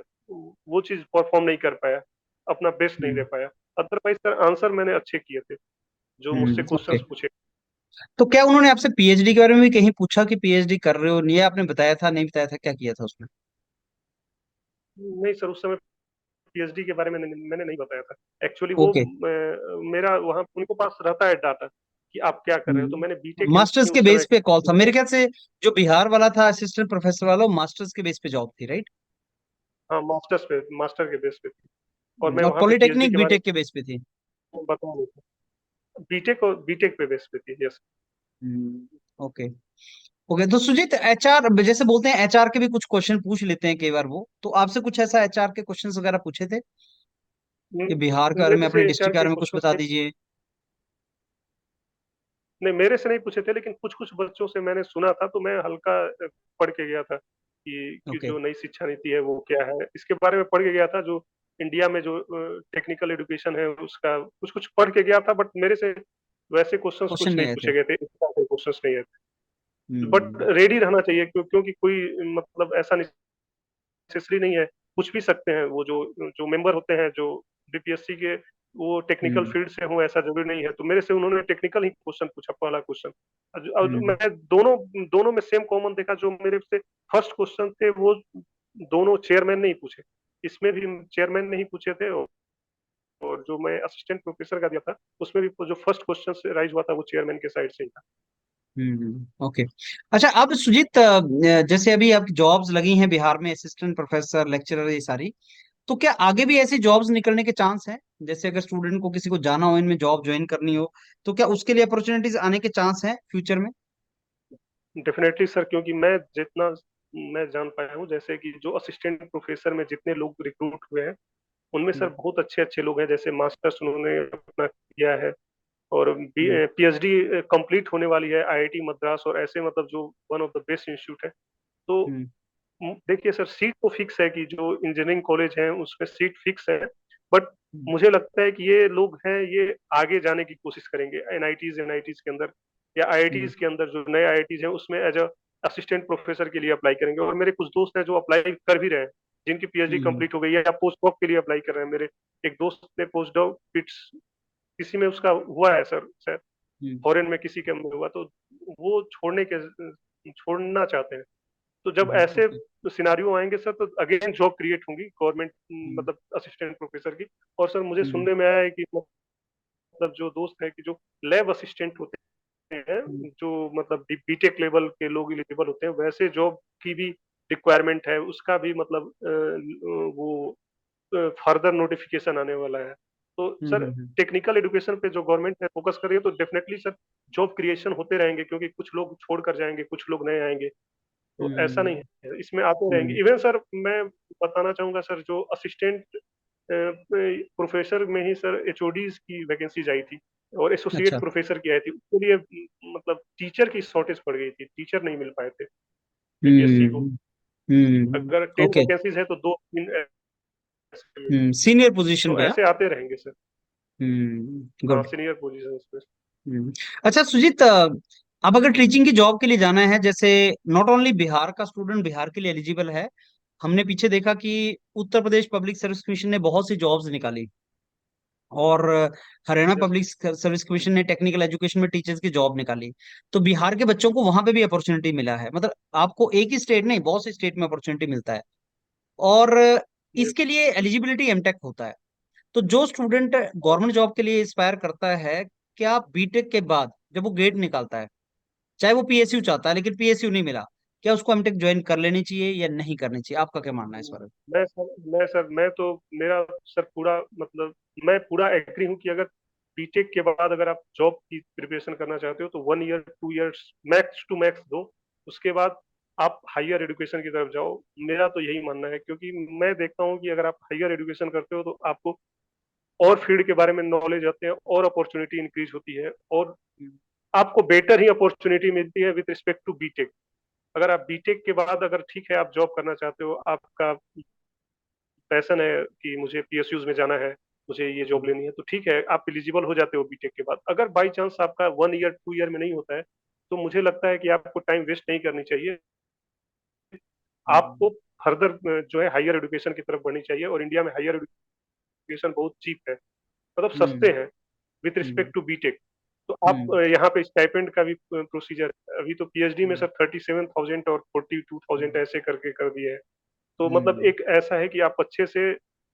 वो चीज परफॉर्म नहीं कर पाया, अपना बेस्ट नहीं दे हम्म। पाया। अदरवाइज सर आंसर मैंने अच्छे किए थे जो मुझसे ओके। क्वेश्चंस पूछे। तो क्या उन्होंने आपसे पीएचडी के बारे में भी कहीं पूछा कि पीएचडी कर रहे हो, ये आपने बताया था नहीं बताया था, क्या किया था उसमें? नहीं सर, उस समय पीएचडी के बारे में मैंने नहीं बताया था। एक्चुअली वो ओके। मेरा वहाँ उनको पास रहता है डाटा कि आप क्या कर रहे हो, तो मैंने बीटेक के मास्टर्स लिए के उस बेस समय पे कॉल था मेरे मैंने, ख्याल से। जो बिहार वाला था असिस्टेंट प्रोफेसर वाला, वो मास्टर्स के बेस पे जॉब थी, राइट? हाँ मास्टर्स पे, मास्टर के बेस पे थी। और मैं और वहाँ पे पीएचडी पॉलिटेक्निक के बारे बीटेक के बेस पे थी। में बता नहीं था। बीटेक और बीटेक पे बेस पे थी, यस। ओके। ओके, तो सुजीत, एचआर जैसे बोलते हैं, एचआर के भी कुछ क्वेश्चन पूछ लेते हैं कई बार, वो तो आपसे कुछ ऐसा एचआर के क्वेश्चंस वगैरह पूछे थे कि बिहार के बारे में, मेरे अपने से एचआर डिस्ट्रिक्ट के के बारे में कुछ क्वेश्चन बता नहीं, दीजिए। नहीं मेरे से नहीं पूछे थे, लेकिन कुछ कुछ बच्चों से मैंने सुना था, तो मैं हल्का पढ़ के गया था कि ओके। जो नई शिक्षा नीति है वो क्या है, इसके बारे में पढ़ के गया था। जो इंडिया में जो टेक्निकल एजुकेशन है उसका कुछ कुछ पढ़ के गया था, बट मेरे से वैसे क्वेश्चंस क्वेश्चन कुछ नहीं नहीं आए थे। पूछे गए थे, इस तरह के क्वेश्चंस नहीं आए थे। But hmm. रेडी रहना चाहिए, क्योंकि कोई मतलब ऐसा नेसेसरी नहीं है, पूछ भी सकते हैं। वो जो जो मेंबर होते हैं जो बीपीएससी के, वो टेक्निकल हम्म। फील्ड से हो ऐसा जरूरी नहीं है। तो मेरे से उन्होंने टेक्निकल ही क्वेश्चन पूछा, पहला क्वेश्चन। और हम्म। मैं दोनों दोनों में सेम कॉमन देखा, जो मेरे से फर्स्ट क्वेश्चन थे वो दोनों चेयरमैन ने ही पूछे। इसमें भी चेयरमैन ने ही पूछे थे, और जो मैं असिस्टेंट प्रोफेसर का दिया था उसमें भी जो फर्स्ट क्वेश्चन से राइज हुआ था वो चेयरमैन के साइड से ही था। ओके। अच्छा, अब सुजीत, जैसे अभी आपकी जॉब्स लगी हैं बिहार में, असिस्टेंट प्रोफेसर, लेक्चरर, ये सारी, तो क्या आगे भी ऐसी जॉब्स निकलने के चांस हैं? जैसे अगर स्टूडेंट को किसी को जाना हो इनमें, जॉब ज्वाइन करनी हो, तो क्या उसके लिए अपॉर्चुनिटीज आने के चांस हैं फ्यूचर में? डेफिनेटली सर, क्योंकि मैं जितना मैं जान पाया हूँ, जैसे कि जो असिस्टेंट प्रोफेसर में जितने लोग रिक्रूट हुए हैं उनमें सर हम्म। बहुत अच्छे अच्छे लोग हैं। जैसे मास्टर्स उन्होंने अपना किया है, और हम्म। पीएचडी कंप्लीट होने वाली है आईआईटी मद्रास, और ऐसे मतलब जो one of the best institute है। तो हम्म। देखिए सर, सीट तो फिक्स है कि जो इंजीनियरिंग कॉलेज है उसमें सीट फिक्स है, बट हम्म। मुझे लगता है कि ये लोग हैं ये आगे जाने की कोशिश करेंगे एनआईटीज के अंदर, या हम्म। आईआईटीज के अंदर जो नए आईआईटीज हैं उसमें एज अ असिस्टेंट प्रोफेसर के लिए अप्लाई करेंगे। और मेरे कुछ दोस्त हैं जो अप्लाई कर भी रहे हैं, जिनकी पीएचडी हम्म। कंप्लीट हो गई है, या पोस्ट डॉक के लिए अप्लाई कर रहे हैं। मेरे एक दोस्त ने पोस्ट डॉक किसी में उसका हुआ है सर, शायद हम्म। फॉरेन में किसी के में हुआ, तो वो छोड़ना चाहते हैं। तो जब ऐसे ओके। सिनारियो आएंगे सर, तो अगेन जॉब क्रिएट होंगी गवर्नमेंट, हम्म। मतलब असिस्टेंट प्रोफेसर की। और सर मुझे हम्म। सुनने में आया है कि मतलब जो दोस्त है कि जो लैब असिस्टेंट होते हैं, हम्म। जो मतलब बीटेक लेवल के लोग एलिजिबल होते हैं, वैसे जॉब की भी रिक्वायरमेंट है, उसका भी मतलब वो फर्दर नोटिफिकेशन आने वाला है। तो सर हम्म। टेक्निकल एजुकेशन पे जो गवर्नमेंट है फोकस कर रही है, तो डेफिनेटली सर जॉब क्रिएशन होते रहेंगे, क्योंकि कुछ लोग छोड़ कर जाएंगे, कुछ लोग नए आएंगे। तो ऐसा नहीं हम्म। है, इसमें आते रहेंगे। हम्म। इवन सर मैं बताना चाहूंगा सर, जो असिस्टेंट प्रोफेसर में ही सर एचओडीज की वैकेंसीज आई थी, और एसोसिएट अच्छा। प्रोफेसर की आई थी। उसके लिए मतलब टीचर की शॉर्टेज पड़ गई थी, टीचर नहीं मिल पाए थे बीपीएससी को। हम्म। अगर 10 ओके। वैकेंसीज है तो दो तीन ऐसे मिली। सीनियर पोजीशन तो पे, हाँ। ऐसे आते रहेंगे सर। हाँ गुड। सीनियर पोजीशन पे। हम्म। अच्छा सुजीत, अब अगर टीचिंग की जॉब के लिए जाना है, जैसे नॉट ओनली बिहार का स्टूडेंट बिहार के लिए एलिजिबल है, हमने पीछे देखा कि Uttar Pradesh public service commission ने बहुत सी जॉब्स निकाली, और Haryana yes. Public service commission ने टेक्निकल एजुकेशन में टीचर्स की जॉब निकाली। तो बिहार के बच्चों को वहां पे भी अपॉर्चुनिटी मिला है, मतलब आपको एक ही स्टेट नहीं, बहुत से स्टेट में अपॉर्चुनिटी मिलता है। और यस। इसके लिए एलिजिबिलिटी एमटेक होता है। तो जो स्टूडेंट गवर्नमेंट जॉब के लिए इंस्पायर करता है, क्या बीटेक के बाद जब वो गेट निकालता है, चाहे वो पीएसयू चाहता है लेकिन पीएसयू नहीं मिला, क्या उसको एमटेक ज्वाइन कर लेनी चाहिए या नहीं करनी चाहिए? आपका क्या मानना है इस बारे में? मैं तो मेरा सर पूरा मतलब मैं पूरा एग्री हूँ कि अगर बीटेक के बाद अगर आप जॉब की प्रिपरेशन करना चाहते हो तो 1 year 2 years max to max दो। उसके बाद आप हायर एजुकेशन की तरफ जाओ। मेरा तो यही मानना है, क्योंकि मैं देखता हूँ कि अगर आप हायर एजुकेशन करते हो तो आपको और फील्ड के बारे में नॉलेज आते हैं और अपॉर्चुनिटी इंक्रीज होती है, और हम्म। आपको बेटर ही अपॉर्चुनिटी मिलती है विद रिस्पेक्ट टू बीटेक। अगर आप बीटेक के बाद अगर ठीक है आप जॉब करना चाहते हो, आपका पैशन है कि मुझे पीएसयूज में जाना है, मुझे ये जॉब हम्म। लेनी है, तो ठीक है आप एलिजिबल हो जाते हो बीटेक के बाद। अगर बाई चांस आपका 1 ईयर 2 ईयर में नहीं होता है तो मुझे लगता है कि आपको टाइम वेस्ट नहीं करनी चाहिए। आपको हम्म। फर्दर जो है हायर एजुकेशन की तरफ बढ़नी चाहिए, और इंडिया में हायर एजुकेशन बहुत चीप है, मतलब सस्ते हम्म। हैं with hmm. Respect to BTech. तो आप हम्म। यहाँ पे स्टाइपेंड का भी प्रोसीजर, अभी तो पीएचडी में हम्म। सर 37,000 और 42,000 ऐसे करके कर दिए हैं। तो मतलब हम्म। एक ऐसा है कि आप अच्छे से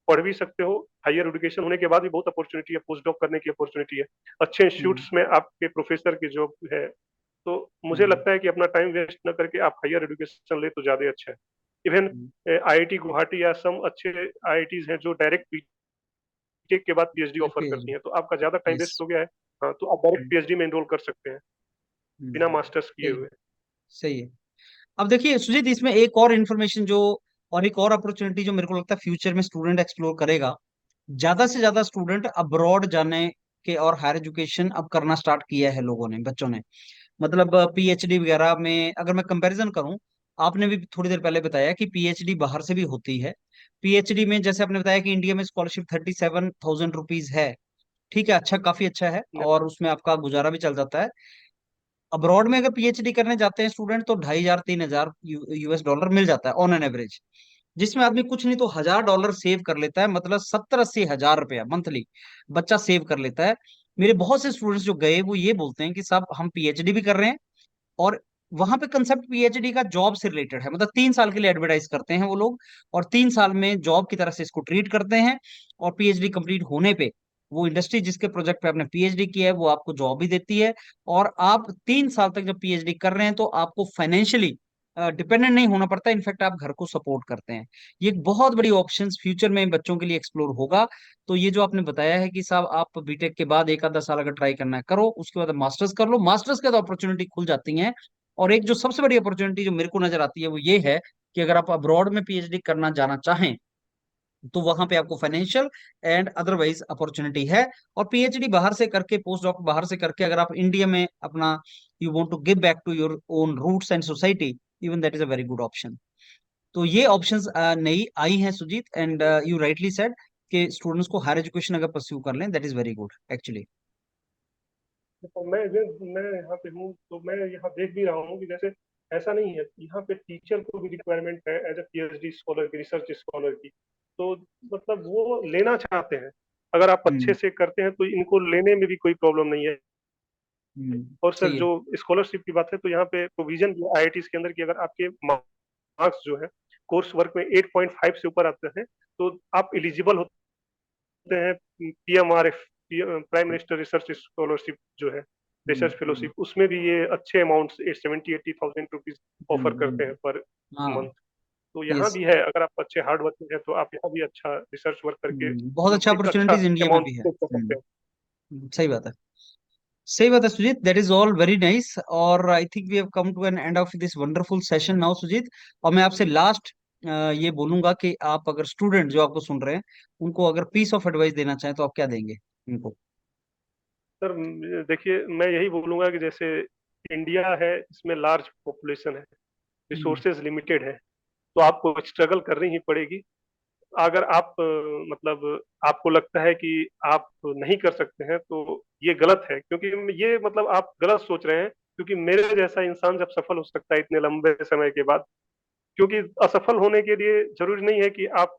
पढ़ भी सकते हो, हायर एजुकेशन होने के बाद भी बहुत अपॉर्चुनिटी है, पोस्ट डॉक करने की अपॉर्चुनिटी है, अच्छे हम्म। इंस्टीट्यूट्स में आपके प्रोफेसर की जॉब है। तो मुझे हम्म। लगता है कि अपना टाइम वेस्ट न करके आप हायर एजुकेशन ले तो ज्यादा अच्छा है। इवन हम्म। आईआईटी गुवाहाटी या सम अच्छे आईआईटीज हैं जो डायरेक्ट बीटेक के बाद पीएचडी ऑफर पीएचडी। करती हैं, तो आपका ज्यादा टाइम यस। वेस्ट हो गया है। हाँ, तो आप डायरेक्ट पीएचडी में एनरोल कर सकते हैं बिना मास्टर्स किए सही है। हुए। सही है। अब देखिए सुजीत, इसमें एक और इन्फॉर्मेशन जो, और एक और अपॉर्चुनिटी जो मेरे को लगता है फ्यूचर में स्टूडेंट एक्सप्लोर करेगा, ज्यादा से ज्यादा स्टूडेंट अब्रॉड जाने के और हायर एजुकेशन अब करना स्टार्ट किया है लोगों ने, बच्चों ने। मतलब पीएचडी वगैरह में अगर मैं कंपैरिजन करूं, आपने भी थोड़ी देर पहले बताया कि पीएचडी बाहर से भी होती है। पीएचडी में जैसे आपने बताया कि इंडिया में स्कॉलरशिप 37,000 रुपीज है। ठीक है, अच्छा, काफी अच्छा है, और उसमें आपका गुजारा भी चल जाता है। अब्रॉड में अगर पीएचडी करने जाते हैं स्टूडेंट तो 2,500 3,000 यूएस डॉलर मिल जाता है ऑन एन एवरेज, जिसमें आदमी कुछ नहीं तो 1,000 डॉलर सेव कर लेता है, मतलब 70-80 हजार रुपया मंथली बच्चा सेव कर लेता है। मेरे बहुत से स्टूडेंट्स जो गए वो ये बोलते हैं कि साहब हम पीएचडी भी कर रहे हैं, और वहां पे कंसेप्ट पीएचडी का जॉब से रिलेटेड है, मतलब 3 साल के लिए एडवर्टाइज करते हैं वो लोग, और 3 साल में जॉब की तरह से इसको ट्रीट करते हैं। और पीएचडी कंप्लीट होने पे वो इंडस्ट्री जिसके प्रोजेक्ट पे आपने पीएचडी किया है वो आपको जॉब भी देती है। और आप 3 साल तक जब पीएचडी कर रहे हैं तो आपको फाइनेंशियली डिपेंडेंट नहीं होना पड़ता, इनफैक्ट आप घर को सपोर्ट करते हैं। ये एक बहुत बड़ी ऑप्शन फ्यूचर में बच्चों के लिए एक्सप्लोर होगा। तो ये जो आपने बताया है कि साहब आप बीटेक के बाद एक आधा साल अगर ट्राई करना है करो, उसके बाद मास्टर्स कर लो, मास्टर्स के बाद अपॉर्चुनिटी खुल जाती है। और एक जो सबसे बड़ी अपॉर्चुनिटी जो मेरे को नजर आती है वो ये है कि अगर आप अब्रॉड में पीएचडी करना जाना चाहें तो वहां पे आपको फाइनेंशियल एंड अदरवाइज अपॉर्चुनिटी है। और पीएचडी बाहर से करके, पोस्ट डॉक बाहर से करके, अगर आप इंडिया में अपना you want to give back to your own roots and society, even that is a very good option. तो ये ऑप्शंस नई आई हैं सुजीत, एंड यू राइटली सेड कि स्टूडेंट्स को हायर एजुकेशन अगर परस्यू कर लें that is very good actually. तो मैं यहाँ पे हूँ तो मैं यहाँ देख भी रहा हूँ कि जैसे ऐसा नहीं है, यहाँ पे टीचर को भी रिक्वायरमेंट है एज ए पीएचडी स्कॉलर की, रिसर्च स्कॉलर की। तो मतलब वो लेना चाहते हैं, अगर आप अच्छे हम्म। से करते हैं तो इनको लेने में भी कोई प्रॉब्लम नहीं है। और सर सही है। जो स्कॉलरशिप की बात है तो यहाँ पे प्रोविजन भी आईआईटी के अंदर की, अगर आपके मार्क्स जो है कोर्स वर्क में 8.5 से ऊपर आते हैं तो आप एलिजिबल होते हैं PMRF, prime minister research scholarship जो है, हम्म। रिसर्च हम्म। फेलोशिप, उसमें भी ये अच्छे अमाउंट 70-80,000 रुपीज ऑफर करते हम्म। हैं पर हाँ। मंथ। तो यहाँ यस। भी है, अगर आप अच्छे हार्ड वर्किंग है तो आप यहाँ भी अच्छा रिसर्च वर्क करके बहुत अच्छा एक अच्छा अपॉर्चुनिटीज इंडिया में अमाउंट भी है। सेव कर सकते हैं। सही बात है। सही बात है Sujeet, that is all very nice, और I think we have come to an end of this wonderful session now Sujeet. और मैं आपसे लास्ट ये बोलूंगा कि आप अगर स्टूडेंट जो आपको सुन रहे हैं उनको अगर पीस ऑफ एडवाइस देना चाहें तो आप क्या देंगे उनको? सर देखिए मैं यही बोलूंगा कि जैसे इंडिया है, इसमें लार्ज पॉपुलेशन है, हम्म। रिसोर्सेज लिमिटेड है, तो आपको स्ट्रगल करनी ही पड़ेगी। अगर आप मतलब आपको लगता है कि आप नहीं कर सकते हैं तो ये गलत है, क्योंकि ये मतलब आप गलत सोच रहे हैं, क्योंकि मेरे जैसा इंसान जब सफल हो सकता है इतने लंबे समय के बाद, क्योंकि असफल होने के लिए जरूरी नहीं है कि आप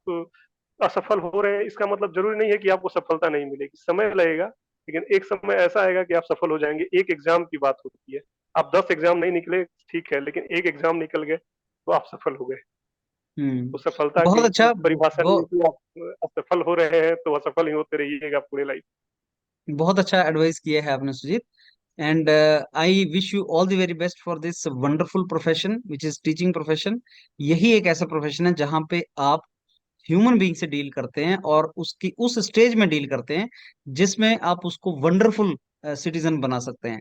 असफल हो रहे हैं, इसका मतलब जरूरी नहीं है कि आपको सफलता नहीं मिलेगी, समय लगेगा, लेकिन एक समय ऐसा आएगा कि आप सफल हो जाएंगे। एक एग्जाम की बात होती है, आप 10 एग्जाम नहीं निकले ठीक है, लेकिन एक एग्जाम निकल गए तो आप सफल हो गए। तो सफलता बहुत की अच्छा। परिभाषा वो नहीं है कि आप असफल हो रहे हैं तो असफल ही होते रहिएगा पूरे लाइफ। बहुत अच्छा एडवाइस किया है आपने Sujit. And I wish you all the very best for this wonderful profession which is teaching profession. यही एक ऐसा प्रोफेशन है जहाँ पे आप ह्यूमन बीइंग से डील करते हैं और उसकी उस स्टेज में डील करते हैं जिसमें आप उसको वंडरफुल सिटीजन बना सकते हैं,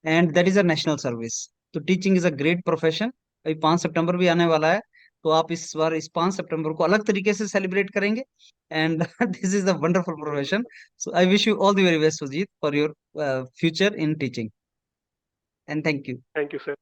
and that is a national service. तो teaching is a great profession. अभी 5 सितंबर भी आने वाला है, तो आप इस बार इस 5 सितंबर को अलग तरीके से सेलिब्रेट करेंगे, and this is a wonderful profession. So I wish you all the very best Sujeet for your future in teaching, and thank you. Thank you sir.